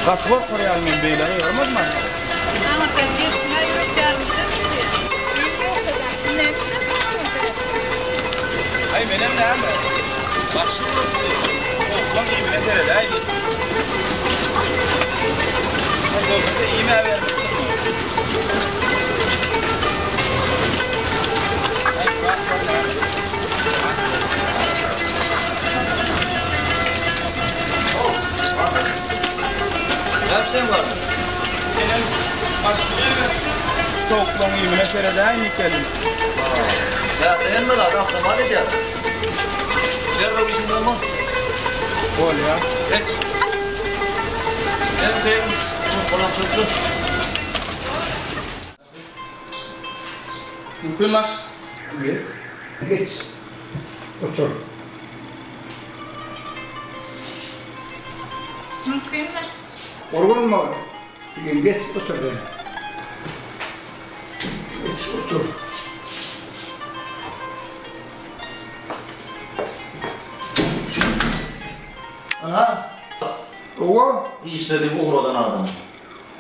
Kasbol koyalım beyler, yormaz mı? Ama ben geçme yok yarımcı. Ay benim ne ama? Başlıyor. Oğlum iyi bile terede ay. Nasıl olsa iyi mi haber mi? Ya sen var mı? Benim başlıyor. Tavuklarını iyi bile terede ay geldim. Ya dayanma da adam var ya. Ver o işin ama. Ol ya. Geç. Gel bakayım. Falan çöktü. Mümkünmez. Geç. Otur. Mümkünmez. Olur mu? Geç otur beni. Geç otur. Aha. O İşledim uğradan adam.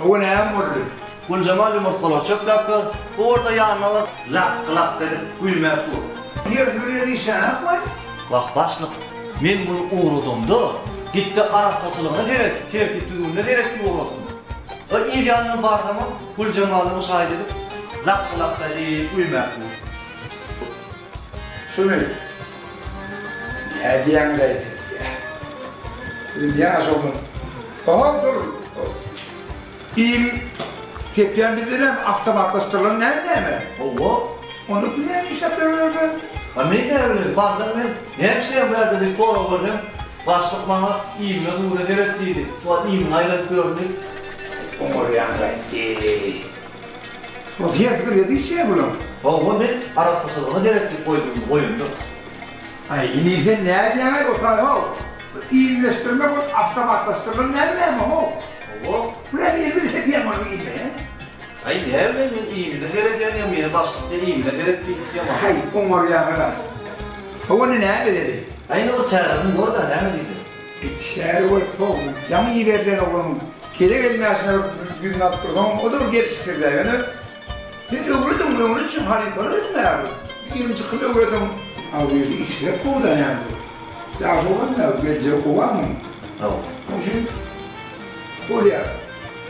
o ne yapmalı? Gül Cemal yumurtkalar çöp yapıyor. Orada yanlar lak lak edip gülmeye dur. Yerde bir yerde işe yapma. Bak başlık. Men bunu uğradım da. Gitti arastasılığına zeyret. Tevkip düğününe zeyret diye uğradım. O İlyan'ın bardamı Gül Cemal'ı müşahede edip lak lak edip gülmeye dur. Şunu. Ne diyen gayet ya. Dedim ya sorun. Aha dur. İyiyim. Tepiyen bildirim avtomatlaştırılan nerede mi? Oo. Onu bilen hesaplarlardı. Amin de öyle. Baktım ben. Hemşirem verdi bir fora verdim. Başlık bana iyiyim nasıl uğra seyrettiydi. Şu an iyiyim aylık gördük. Onu yan gayet. O fiyatı bir dediyse ya bunu. Oğlum ben arastasılığına seyrettik boyundu. Ay iniyse ne diyemek o tabi o. İyileştirmek o avtomatlaştırılan nerede mi o? Oo. Buraya niye bir tepiyen onu iyi be? Ay ne evlen ben iyiyim ne seyrettiğim yine başlıkta iyiyim ne seyrettiğim ama. Hay onu yan gayet. O ne dedi? Aynı o çağırdın orada ne mi dedi? İçeri var oğlum. Yanı iyi verdiler oğlum. Kere gelmezsine gün attırdım. O da geri çıkırdı yani. Dedi uğradım bunu onun için harikalı dedim abi. 20 çıkıp uğradım. Abi yüzü içine kovda yani. Yaş olan ne? Gece kovar mı? Tamam. O şey. Oraya.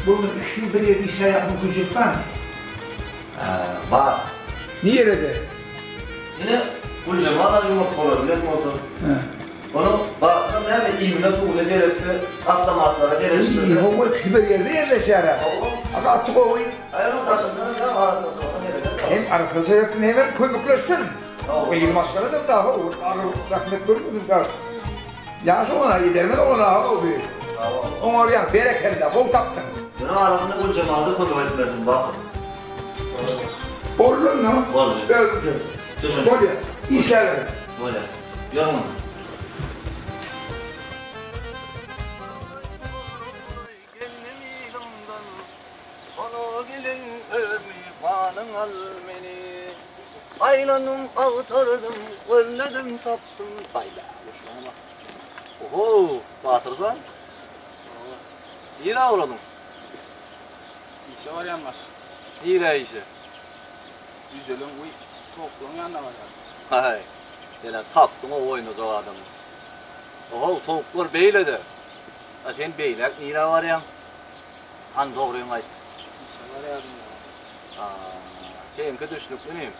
Bunun iki bir yerde işe yapma gücü var mı? Var. Niye öyle? Yine Gül Cemal'a yumurta olabilir mi olsun? Onu baktım nerede iyiyim nasıl uğra seyretsi avtomatlara seyretsi. İyi, o iki bir yerde yerleşer. Ama attık o oyun. Ayağının taşından ya arastasılığına seyretsin. Hem arkada seyretsin hemen köpükleşsin. O yeni başkanı da daha olur. Rahmet görmedim daha. Yaş olana gidermedi olana ağır oluyor. Onu oraya berekelle bol taktın. Ben arasında Gül Cemal'da kontrol verdim bakın. Olur mu? Olur. Öldü. Düşün. Böyle işler ver. Böyle. Yorma. Aylanım ağıtardım, ölledim taptım. Hayla, boşuna bak. Oho, Batırsan. Yine avradın. İşe var yanmaz. Yine işe. Güzelim uy. Tavukların yanına var Hay. ya. Böyle taptım o oyunuz o adamı. Oho, tavuklar beyledi. Ha sen beyler, yine var ya. Han doğruyum ayt. İşe var yardım ya. Seninki düşlük değil mi?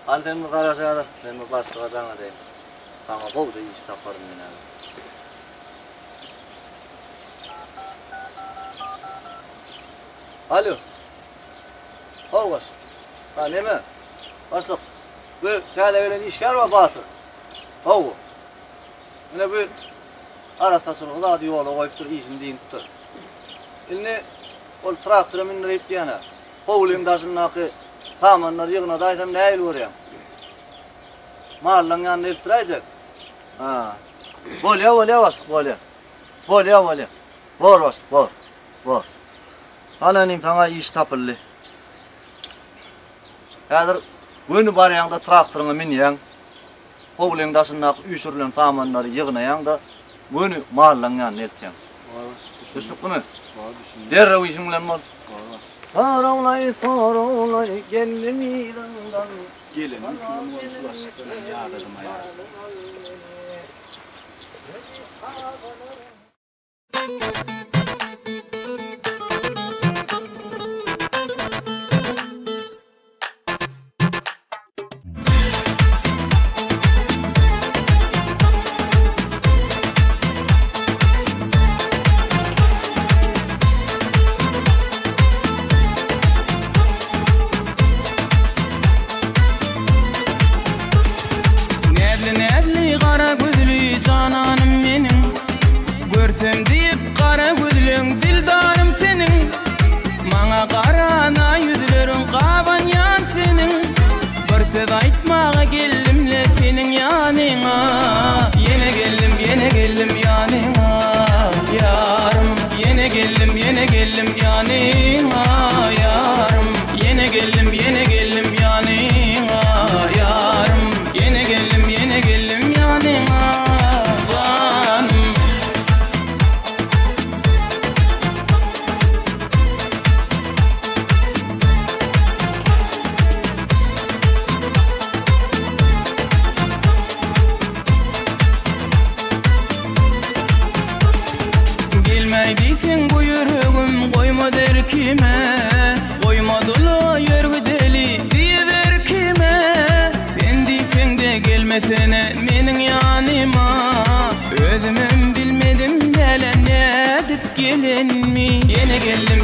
Hani sen mi karışadır? Ben mi başlayacağına deyim. Ama bu da iş taparım yine. Alo. Olmaz. Ha ne mi? Başlık. Bu televelen işgal var batı. Oğul. Yine bu arastasılığı da yolu koyup dur, işini deyin tutur. Yine o traktörü mindirip diyene. Oğulun daşındaki samanlar yığına daysam ne el vuruyorum? Mahallan yanına iltirayacak. Ha. Bolya başlık bolya. Bolya. Var başlık var. Var. Halanim sana iş tapıllı. Eğer günü barayanda traktörünü minyen, oğlun daşındaki üşürülen samanları yığınayan da günü mahallan yanına iltirayacak. Üstlükli mi? Derrev işin bilen mal. Sarolay geldim ilandan. Gelin, şu aşıklarım yağdırdım ayağa. Nedli kara gözlü cananım benim, görsem deyip kara gözlüň dildarım senin. Maňa garana yüzlerin gaban yan senin, bir söz aýtmaga geldim-le senin ýanyňa. Yene geldim ýanyňa ýarym, yene geldim ýanyňa ýarym, yene geldim ýanyňa ýarym, yene geldim ýanyňa canım. Gelmeýdiň bu ýüregim goýma derkime, goýmadyla ýörgüdeli diýer kime. Sen diýseň-de gelmesene meniň ýanyma, özümem bilmedim däle nädip gelenmi. Yene geldim